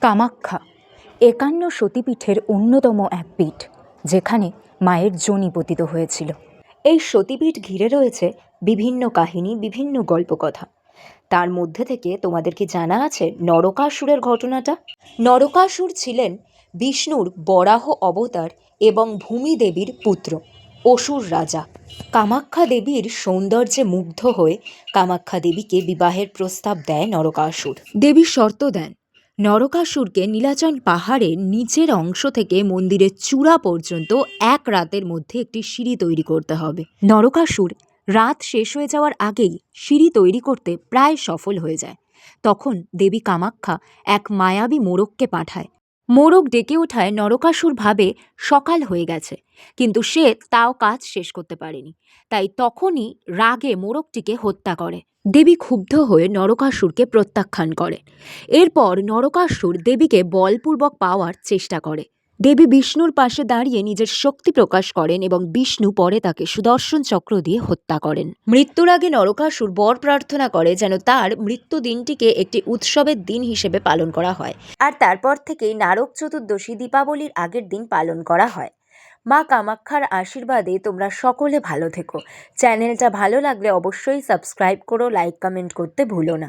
কামাখ্যা ৫১ সতীপীঠের অন্যতম এক পীঠ, যেখানে মায়ের যোনি পতিত হয়েছিল। এই সতীপীঠ ঘিরে রয়েছে বিভিন্ন কাহিনী, বিভিন্ন গল্পকথা। তার মধ্যে থেকে তোমাদের কি জানা আছে নরকাসুরের ঘটনাটা? নরকাসুর ছিলেন বিষ্ণুর বরাহ অবতার এবং ভূমি দেবীর পুত্র, অসুর রাজা। কামাখ্যা দেবীর সৌন্দর্যে মুগ্ধ হয়ে কামাখ্যা দেবীকে বিবাহের প্রস্তাব দেয় নরকাসুর। দেবী শর্ত দেন, নরকাসুরকে নীলাচল পাহাড়ের নিচের অংশ থেকে মন্দিরের চূড়া পর্যন্ত এক রাতের মধ্যে একটি সিঁড়ি তৈরি করতে হবে। নরকাসুর রাত শেষ হয়ে যাওয়ার আগেই সিঁড়ি তৈরি করতে প্রায় সফল হয়ে যায়। তখন দেবী কামাখ্যা এক মায়াবী মোরগকে পাঠায়। মোরগ ডেকে ওঠায় নরকাসুর ভাবে সকাল হয়ে গেছে, কিন্তু সে তাও কাজ শেষ করতে পারেনি। তাই তখনই রাগে মোরগটিকে হত্যা করে। দেবী ক্ষুব্ধ হয়ে নরকাসুরকে প্রত্যাখ্যান করে। এরপর নরকাসুর দেবীকে বলপূর্বক পাওয়ার চেষ্টা করে। দেবী বিষ্ণুর পাশে দাঁড়িয়ে নিজের শক্তি প্রকাশ করেন এবং বিষ্ণু পরে তাকে সুদর্শন চক্র দিয়ে হত্যা করেন। মৃত্যুর আগে নরকাসুর বর প্রার্থনা করে যেন তার মৃত্যু দিনটিকে একটি উৎসবের দিন হিসেবে পালন করা হয়, আর তারপর থেকেই নারক চতুর্দশী দীপাবলির আগের দিন পালন করা হয়। মা কামাখ্যার আশীর্বাদে তোমরা সকলে ভালো থেকো। চ্যানেলটা ভালো লাগলে অবশ্যই সাবস্ক্রাইব করো, লাইক কমেন্ট করতে ভুলো না।